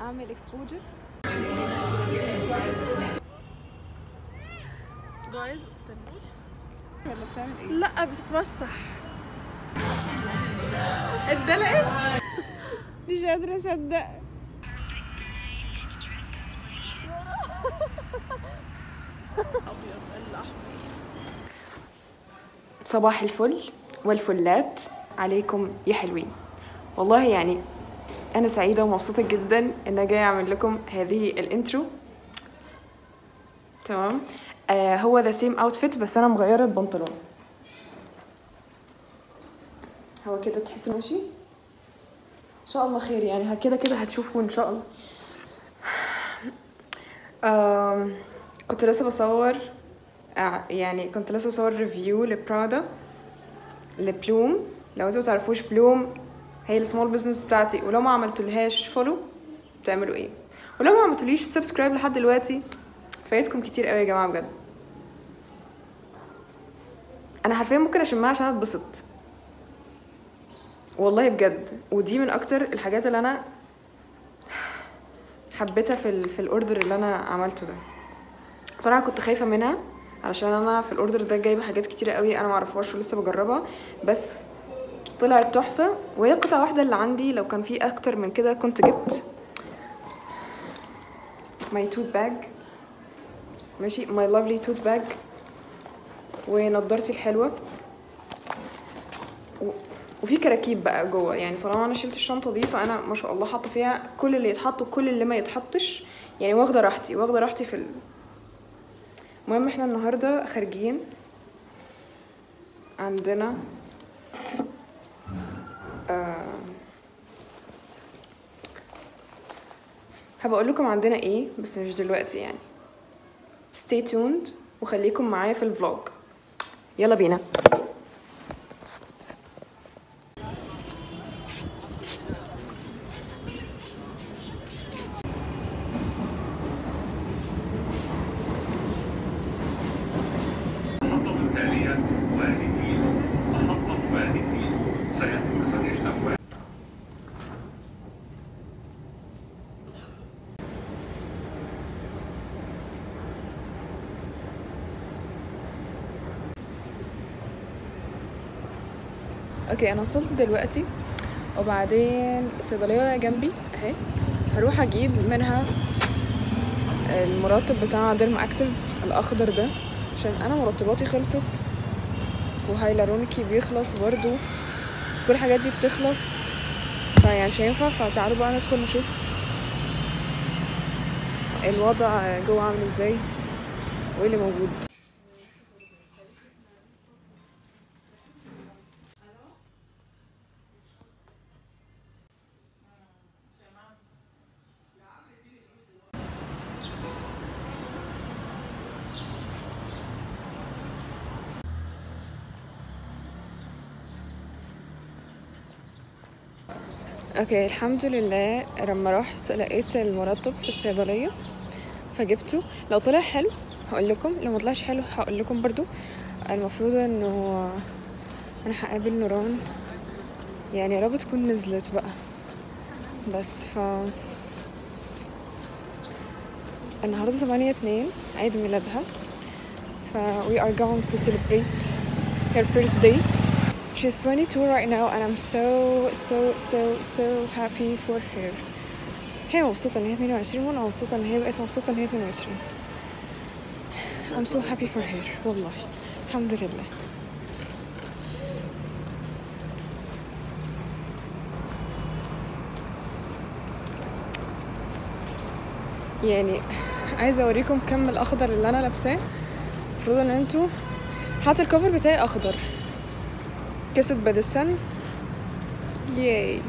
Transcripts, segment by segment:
اعمل اكسبوجر. جايز استني. ولا بتعمل ايه؟ لا بتتمسح. اتدلقت. مش قادره اصدق. ابيض الاحمر. صباح الفل والفلات عليكم يا حلوين. والله يعني انا سعيده ومبسوطه جدا ان انا جايه اعمل لكم هذه الانترو. تمام. هو ذا سيم اوتفيت بس انا مغيره البنطلون. هو كده تحسوا ماشي ان شاء الله خير، يعني كده كده هتشوفوا ان شاء الله. كنت لسه بصور كنت لسه بصور ريفيو لبرادا لبلوم. لو انتوا متعرفوش بلوم هي السمول بزنس بتاعتي، ولو ما عملتولهاش فولو بتعملوا ايه؟ ولو ما عملتوليش سبسكرايب لحد دلوقتي فايتكم كتير قوي يا جماعه بجد. انا حرفيا ممكن اشمها عشان اتبسط والله بجد. ودي من اكتر الحاجات اللي انا حبيتها في الاوردر اللي انا عملته ده. بصراحه كنت خايفه منها علشان انا في الاوردر ده جايبه حاجات كتيره قوي انا معرفهاش ولسه بجربها، بس طلعت تحفه. وهي قطعه واحده اللي عندي، لو كان في اكتر من كده كنت جبت ماي توت باج. ماشي، ماي لافلي توت باج ونضارتي الحلوه وفي كراكيب بقى جوه. يعني طالما انا شلت الشنطه دي فانا ما شاء الله حاطه فيها كل اللي يتحط وكل اللي ما يتحطش، يعني واخده راحتي في المهم احنا النهارده خارجين، عندنا هبقول لكم عندنا ايه بس مش دلوقتي يعني. stay tuned وخليكم معايا في الفلوج. يلا بينا. اوكي انا وصلت دلوقتي، وبعدين الصيدليه جنبي اهي، هروح اجيب منها المرطب بتاع ديرم اكتيف الاخضر ده عشان انا مرطباتي خلصت وهايلارونيكي بيخلص برضو، كل الحاجات دي بتخلص فيعني مش هينفع. فتعالوا بقى ندخل نشوف الوضع جوه عامل ازاي وايه اللي موجود. اوكي الحمد لله لما رحت لقيت المرطب في الصيدليه فجبته. لو طلع حلو هقول لكم، لو ما طلعش حلو هقول لكم برضو. المفروض انه انا هقابل نوران، يعني يا رب تكون نزلت بقى. بس النهارده 8/2 عيد ميلادها، ف we are going to celebrate her birthday. She's 22 right now and I'm so happy for her. هي مبسوطة ان هي 22 وانا مبسوطة ان هي بقت مبسوطة ان هي 22. I'm so happy for her والله الحمد لله. يعني عايزة اوريكم كم الاخضر اللي انا لابساه. المفروض ان انتوا حاطة الكفر بتاعي اخضر كسد by the sun. ياي.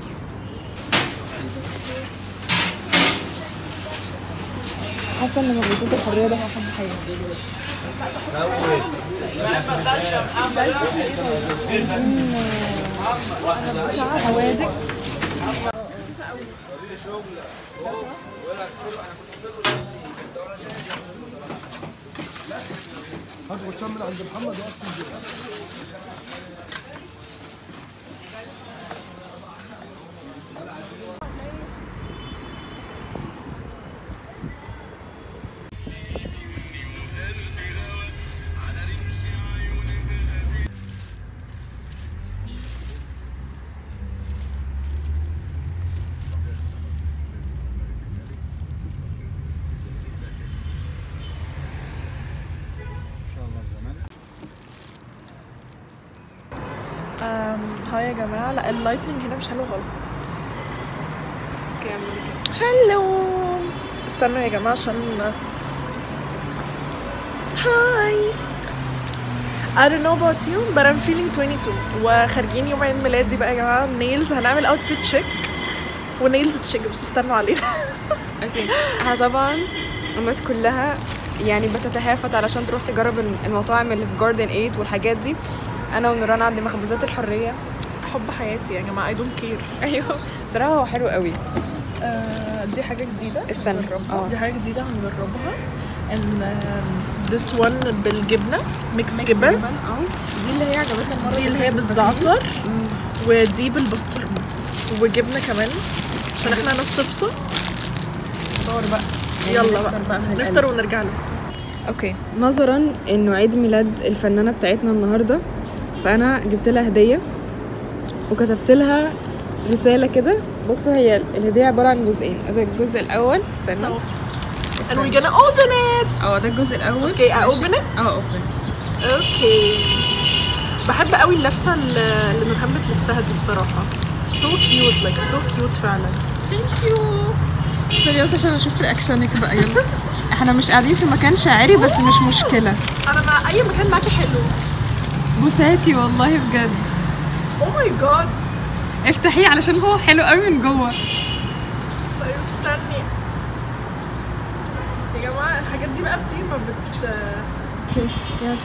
حاسه ان مغناطيس الحريه ده هو حب حياتي. حوادق هتاخد شمل عند محمد وقت هاي يا جماعه. لا اللايتنينج هنا مش حلو خالص. اوكي اعملي كده. هلو. استنوا يا جماعه عشان هاي. I don't know about you but I'm feeling 22 وخارجين يوم عيد ميلادي بقى يا جماعه. نيلز هنعمل اوتفيت تشيك ونيلز تشيك بس استنوا علينا. اوكي احنا طبعا الناس كلها يعني بتتهافت علشان تروح تجرب المطاعم اللي في جاردن 8 والحاجات دي. انا ونوران عند مخبوزات الحريه. حب حياتي يا جماعه. I don't care. ايوه بصراحه هو حلو قوي. دي حاجه جديده استنى. دي حاجه جديده هنجربها. ان this one بالجبنه ميكس جبن. دي اللي هي عجبتنا المره دي اللي هي بالزعتر ودي بالبسطرمه وجبنه كمان عشان احنا ناس تفصل. دور بقى. يلا بقى نفطر ونرجع لكم. اوكي نظرا انه عيد ميلاد الفنانه بتاعتنا النهارده فانا جبت لها هديه وكتبت لها رساله كده. بصوا هي الهديه عباره عن جزئين. الجزء الاول استنى and we're gonna open it. ده الجزء الاول. okay I open it. open. اوكي. بحب قوي اللفه اللي نورهان بتلفها دي بصراحه. so cute like so cute فعلا. ثانك يو. استني بس عشان اشوف رياكشنك بقى. يلا احنا مش قاعدين في مكان شاعري بس مش مشكله. انا مع اي مكان معاكي حلو. بوساتي والله بجد. oh my god. افتحيه علشان هو حلو قوي من جوه. طيب استني يا جماعه. الحاجات دي بقى بتيجي ما اوكي يلا.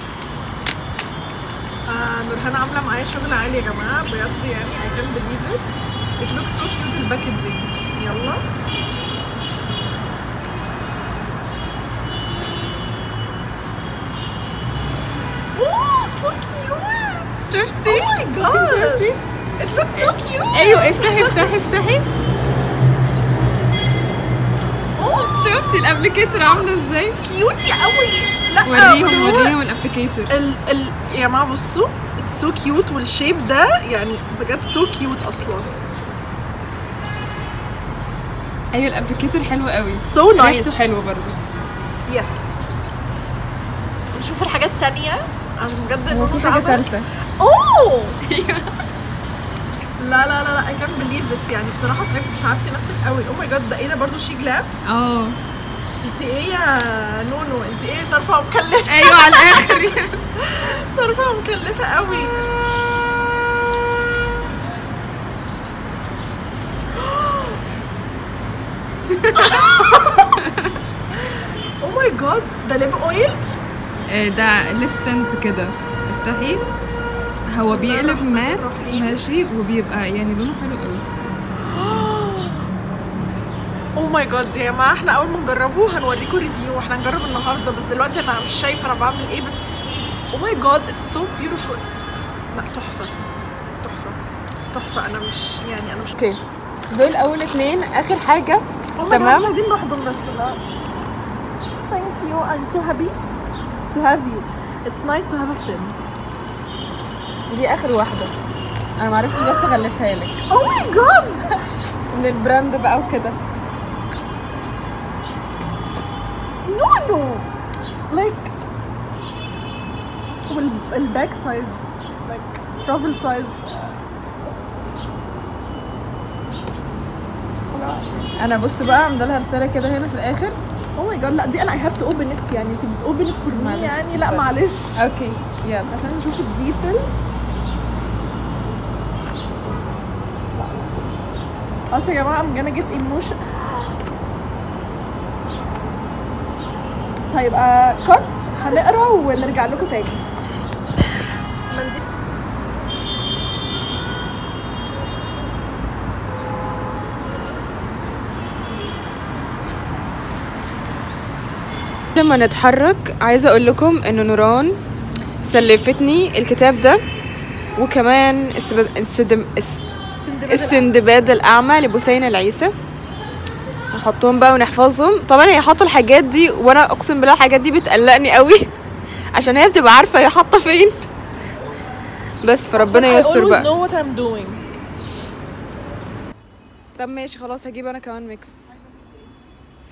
نورهان عامله معايا شغل عالي يا جماعه بجد يعني. I can't believe it. It looks so cute الباكجينج. يلا اوه so cute. شفتي؟ oh my god it looks so cute. ايوه افتحي. شفتي الابليكيتور عامله ازاي؟ كيوتي قوي. لا وريهم الابليكيتور. يا جماعه بصوا اتس سو كيوت والشيب ده يعني بجد سو كيوت اصلا. ايوه الابليكيتور حلو قوي. سو نايس. ريحته حلوه برضه. يس. نشوف الحاجات التانية. انا بجد هو في حاجه ثالثه. اوه لا I can't believe it. يعني بصراحه تعبتي نفسك قوي. او ماي جاد. ده ايه ده برضه شي جلاب. انت ايه يا نونو؟ انت ايه صارفه مكلفه؟ ايوه على الاخر صارفه مكلفه قوي. او ماي جاد. ده ليب اويل. ده ليب تنت كده. افتحي. هو بيقلب مات ماشي وبيبقى يعني لونه حلو قوي. او ماي جاد يا جماعه. احنا اول ما نجربه هنوريكم ريفيو. احنا هنجرب النهارده بس دلوقتي انا مش شايفه انا بعمل ايه. بس او ماي جاد اتس سو بيوتيفول. لا تحفه. انا مش اوكي دول اول اتنين. اخر حاجه تمام. مش عايزين نحضن بس. لا thank you. I'm so happy to have you. It's nice to have a friend. دي اخر واحده. انا معرفتش بس اغلفها لك. oh my god. من البراند بقى وكده. no like والباك سايز like travel size. انا بص بقى عامله لها رساله كده هنا في الاخر. او ماي جاد. لا دي انا I have to open it. يعني انت بتopen it for me يعني. لا معلش. اوكي يلا عشان نشوف الديتيلز. اصل يا جماعه I'm gonna get emotion. طيب كت هنقرا ونرجع لكم تاني. منديل. لما نتحرك عايزه اقول لكم ان نوران سلفتني الكتاب ده وكمان السندباد الاعمى لبثينة العيسى. نحطهم بقى ونحفظهم. طبعا هي حاطه الحاجات دي وانا اقسم بالله الحاجات دي بتقلقني قوي عشان هي بتبقى عارفه هي حاطه فين. بس فربنا يستر بقى. I always know what I'm doing. طب ماشي خلاص هجيب انا كمان ميكس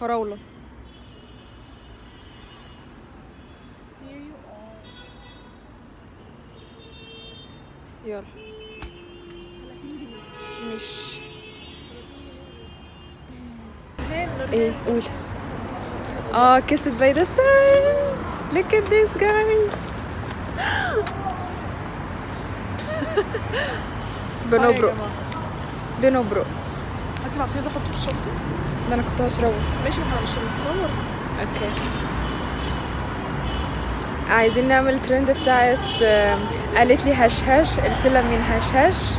فراوله. يلا ماشي. ايه قول. kissed by the sun. Look at this guys. بنبرق بنبرق. هاتي العصير ده حطه في الشنطه. ده انا كنت هشربه. ماشي ما احنا مش بنتصور. اوكي. عايزين نعمل الترند بتاعت قالت لي هشهش، قلت لها مين هشهش؟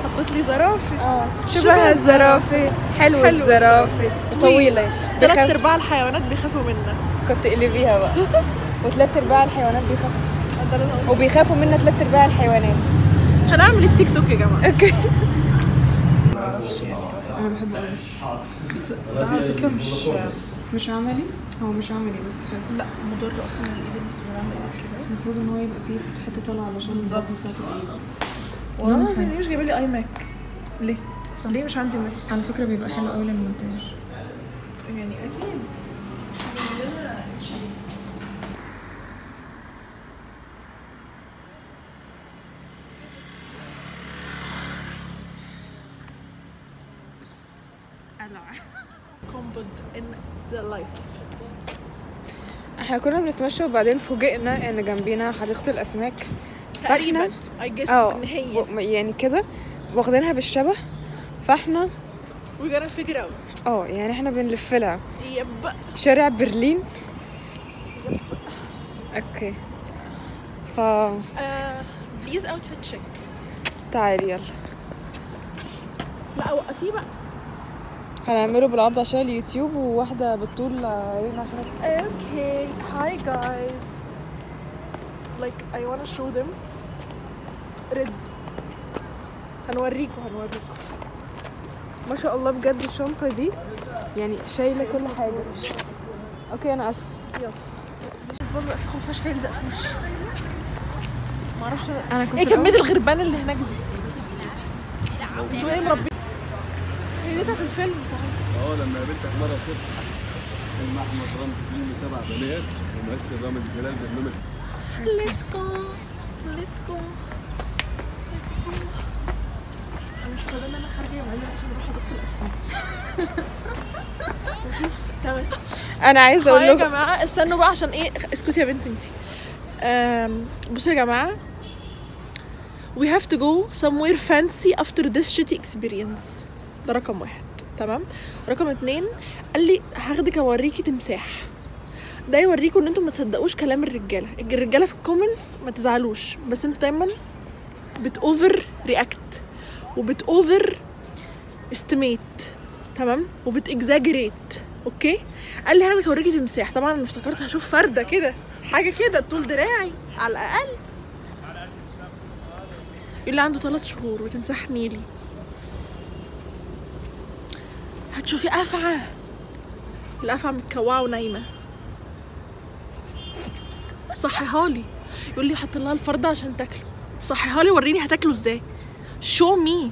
حطت لي زرافه. شبه الزرافه. حلو الزرافه طويله. 3/4 الحيوانات بيخافوا منها. كنت قلبيها بقى. و3/4 الحيوانات بيخافوا. وبيخافوا منا 3/4 الحيوانات. هنعمل التيك توك يا جماعه. اوكي. انا بحبه قوي بس ده على فكره مش عملي. هو مش عملي بس حلو. لا مضر اصلا الايد اللي بتستخدمها بايدك كده. المفروض ان هو يبقى فيه حته طالعه علشان الضغط بتاعت الايد. والله لازم مش جايبه لي اي ماك. ليه؟ صح. ليه مش عندي ماك؟ على فكره بيبقى حلو قوي للمونتاج. يعني اكيد. Combat in the life. احنا كنا بنتمشى وبعدين فوجئنا ان جنبينا حديقة الاسماك. تقريبا I guess ان هي يعني كده واخدينها بالشبه. فاحنا we gotta figure out. يعني احنا بنلف لها. يب. شارع برلين. يب. اوكي. بليز اوتفيت تشيك. تعالي يلا. لا وقفيه بقى. هنعمله بالعرض عشان اليوتيوب وواحدة بالطول رينا عشان Okay, hi guys. Like I wanna show them. Red. هنوريكم. ما شاء الله بجد الشنطة دي يعني شايلة كل حاجة. اوكي انا اسفة. يلا. بس برضه في خفاش هيلزق في وشي. معرفش انا كنت ايه كمية الغربان اللي هناك دي. انتوا ايه مربين؟ هي دي بتاعت الفيلم صحيح. لما قابلتك مرة صبح فيلم احمد رامز فيلم 7 بنات وممثل رامز جلال برنامج Let's go. انا مش فاضي ان انا خارجه يومين عشان اروح ادق الاسماك. وشوف تماسك. انا عايزه اقول لكم يا جماعه استنوا بقى عشان ايه. اسكتي يا بنت انتي. بصوا يا جماعه we have to go somewhere fancy after this shitty experience. ده رقم 1. تمام. رقم 2 قال لي هاخدك اوريكي تمساح. ده يوريكم ان انتم ما تصدقوش كلام الرجاله في الكومنتس. ما تزعلوش بس انتوا دايما بتوفر رياكت وبتوفر استيميت. تمام. وبتاكزاجريت. اوكي. قال لي هاخدك اوريكي تمساح. طبعا انا افتكرت هشوف فرده كده حاجه كده طول دراعي على الاقل. اللي عنده 3 شهور وتمساح نيلي. هتشوفي أفعى. الأفعى متكوعة ونايمة. صحيهالي. يقول لي حط لها الفردة عشان تاكله. صحيهالي وريني هتاكله ازاي. شو مي.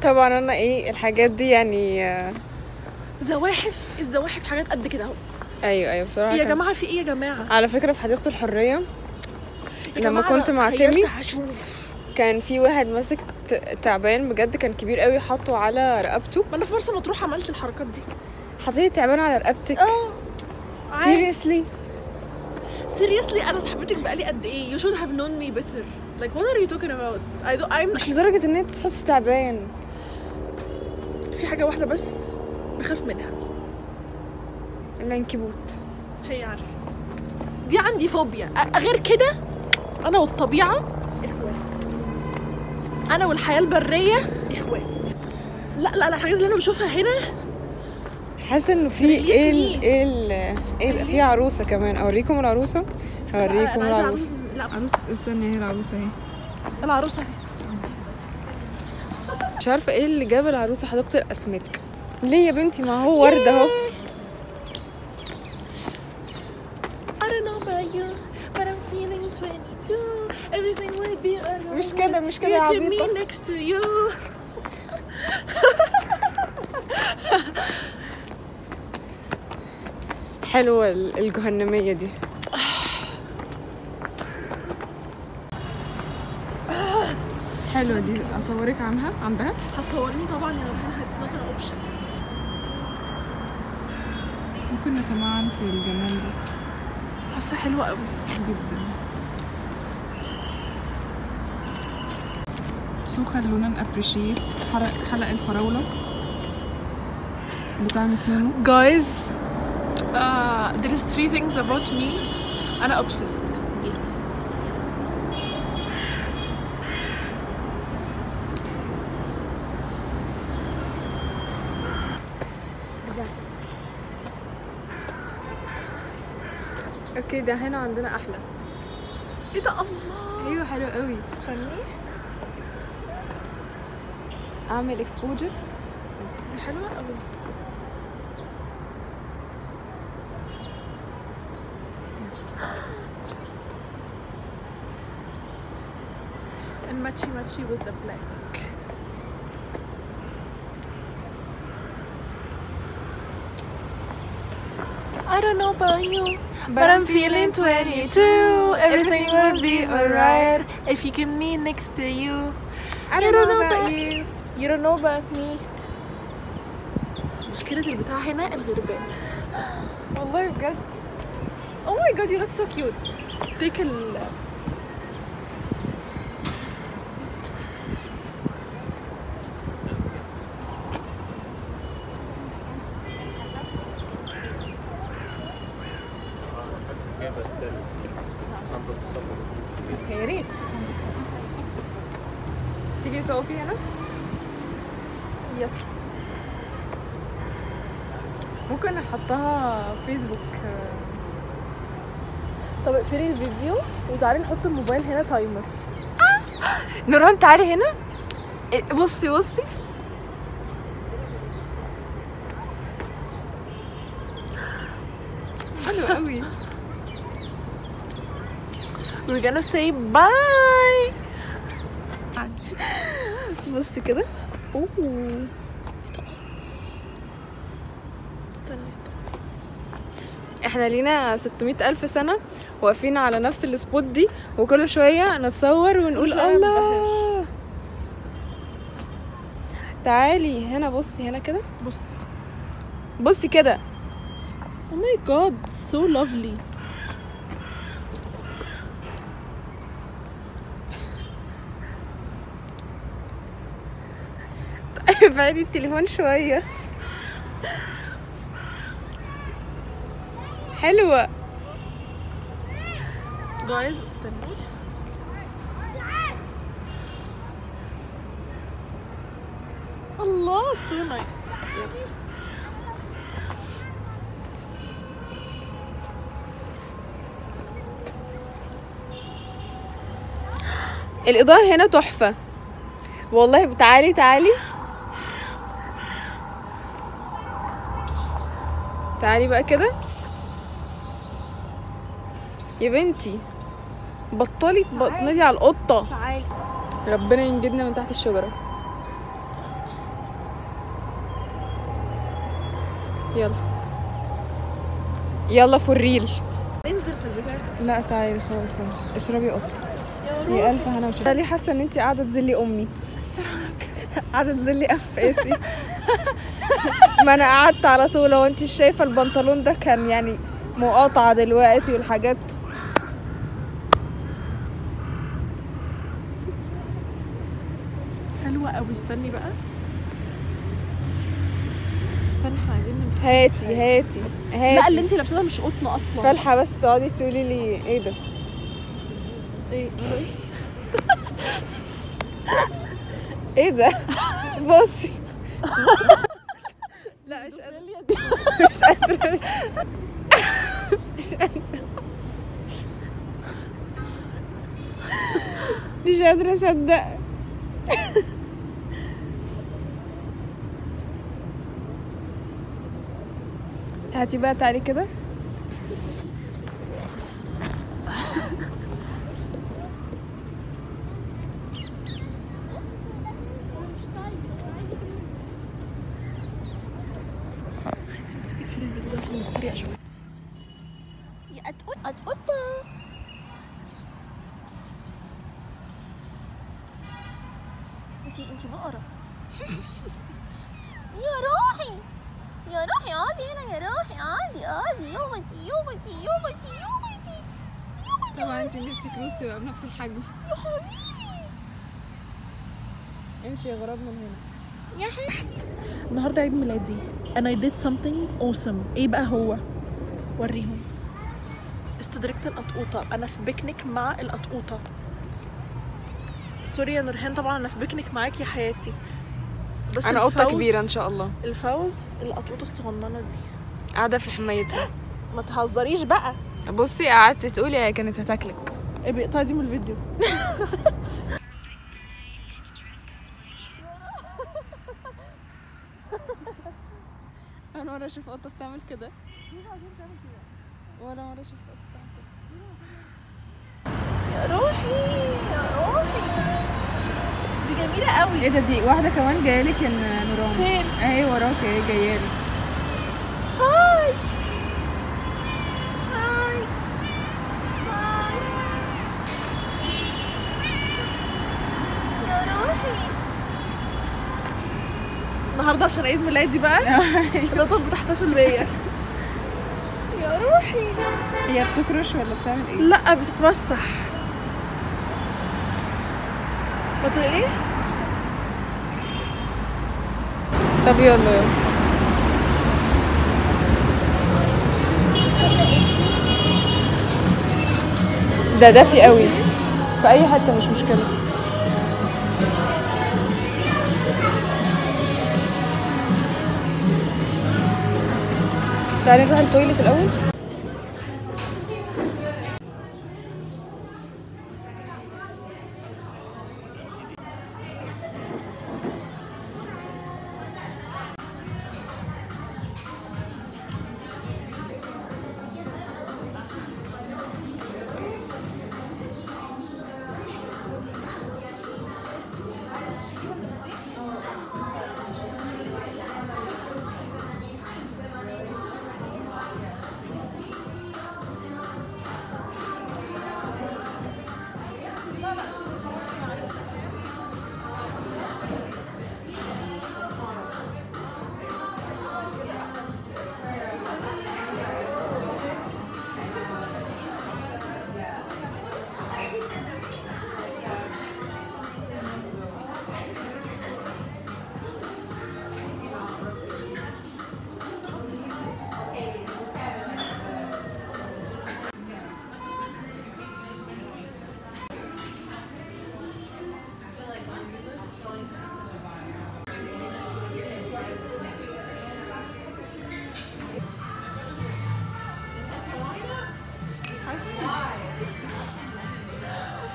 طبعا انا الحاجات دي يعني الزواحف حاجات قد كده اهو. ايوه بصراحه. يا جماعه في ايه يا جماعه؟ على فكره في حديقه الحريه لما كنت مع تيمي كان في واحد ماسك تعبان بجد كان كبير قوي حاطه على رقبته. ما انا في مرسى مطروح عملت الحركات دي. حطيتي التعبان على رقبتك؟ seriously انا صاحبتك بقالي قد ايه. you should have known me better. like what are you talking about. I'm مش لدرجه ان انت تحطي تعبان. في حاجه واحده بس بخاف منها. العنكبوت. هي عارفه دي عندي فوبيا. غير كده انا والطبيعه اخوات. انا والحياه البريه اخوات. لا الحاجات اللي انا بشوفها هنا حاسه انه في ايه في عروسه كمان. اوريكم العروسه. هوريكم العروسه. عروسه. استني هي العروسه اهي. العروسه اهي. مش عارفه ايه اللي جاب العروسه حديقه الاسماك. ليه يا بنتي؟ ما هو ورد اهو. مش كده يا عبيطه. حلوه الجهنميه دي. حلوة دي، اصورك عندها. هتصورني طبعا يا نورهان، it's not an option. ممكن نتمعن في الجمال ده. حاسة حلوة قوي جدا. سو خلونا نابريشيت حلق الفراولة بتاع مس نونو. Guys, there is 3 things about me أنا obsessed بيها. اوكي ده هنا عندنا احلى. ايه ده؟ الله، ايوه حلو قوي. استني اعمل اكسبوجر. دي حلوة قوي. and matchy with the black. I don't know about you, but I'm feeling 22. Everything will be alright if you keep me next to you. I don't know about you. You don't know about me. مشكلة البتاع هنا الغربان. والله بجد. Oh my god, you look so cute. Take يا ريت تيجي تقفي هنا. يس. ممكن نحطها فيسبوك. طب اقفلي الفيديو وتعالي نحط الموبايل هنا تايمر. نوران تعالي هنا. بصي حلو قوي. We're gonna say bye. بصي كده. استني احنا لينا 600,000 سنة واقفين على نفس السبوت دي، وكل شوية نتصور ونقول الله. تعالي هنا، بصي هنا كده. بصي كده. Oh my god, so lovely. ابعدي التليفون شوية. حلوة. Guys, استني. الله so nice. الإضاءة هنا تحفة والله. تعالي تعالي بقى كده يا بنتي. بطلي تنادي على القطة. تعالي. ربنا ينجدنا من تحت الشجرة. يلا فور ريل. انزل في البتاع. لا تعالي خلاص اشربي قطة. يا ألف هنا وشفا. ليه حاسة ان انتي قاعدة تزلي أمي؟ قاعدة تزلي أنفاسي. ما أنا قعدت على طول. لو انتي شايفة البنطلون ده كان يعني مقاطعة دلوقتي والحاجات. حلوة قوي. استني بقى. استني احنا عايزين نمسك. هاتي لا اللي انتي لابساها مش قطن اصلا. فالحة بس تقعدي تقولي لي ايه ده؟ ايه ايه ده؟ بصي. لا مش قادرة. مش قادرة اصدق. هاتي بقى تعالي كده. يا قطة. اقعدي هنا يا روحي، اقعدي يوغتي. طبعا انت نفسك كروز تبقى بنفس الحجم. يا حبيبي امشي يا غراب من هنا. يا حبيبي. النهارده عيد ميلادي and I did something awesome. ايه بقى هو؟ وريهم. استدركت القطقوطة. انا في بيكنيك مع القطقوطة. سوري يا نورهان، طبعا انا في بيكنيك معاكي يا حياتي، بس انا قطه كبيره ان شاء الله. الفوز القطقوطة الصغننة دي قاعده في حمايتها. ما تهزريش بقى. بصي قعدت تقولي هي كانت هتاكلك. اقطعي دي من الفيديو. انا مره اشوف قطه بتعمل كده، ولا مره شفت قطه بتعمل كده. يا روحي دي جميلة قوي. ايه ده؟ دي واحده كمان جايلك يا نوران. فين؟ اهي وراك اهي جايالك. هاي يا روحي. النهارده عشان عيد ميلادي بقى القطط بتحتفل بيا. يا روحي. هي بتكرش ولا بتعمل ايه؟ لا بتتمسح. ايه؟ طب يلا. ده دافي قوي في اي حته، مش مشكله. تعالي نروح التويليت الاول.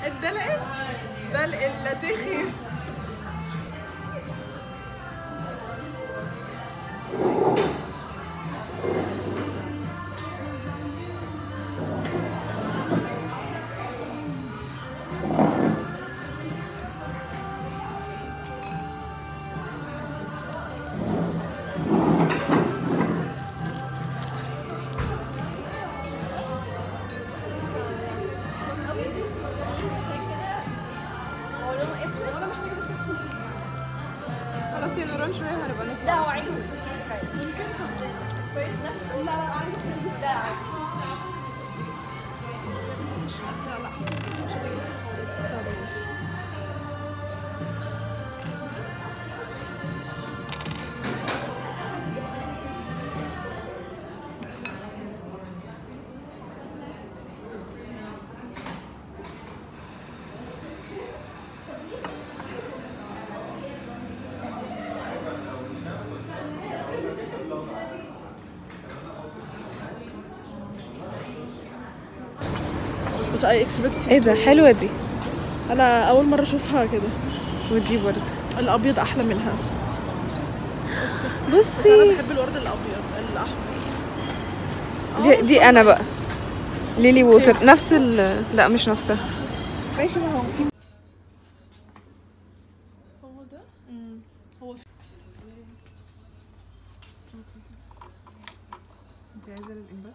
اتدلقت دلق اللاتيخي. خلاص يا نوران شويه هنبقى نطلع. لا هو عيد ممكن لا عايزه اغسل ده مش قادرة. لا مش قادرة. بس اي اكسبكت. ايه ده؟ حلوه دي. انا اول مره اشوفها كده. ودي برضه الابيض احلى منها. بصي انا بحب الورد الابيض الاحمر. دي انا بقى ليلي ووتر. نفس لا مش نفسها. ماشي. ما هو في هو ده. هو انت عايزه الانبات؟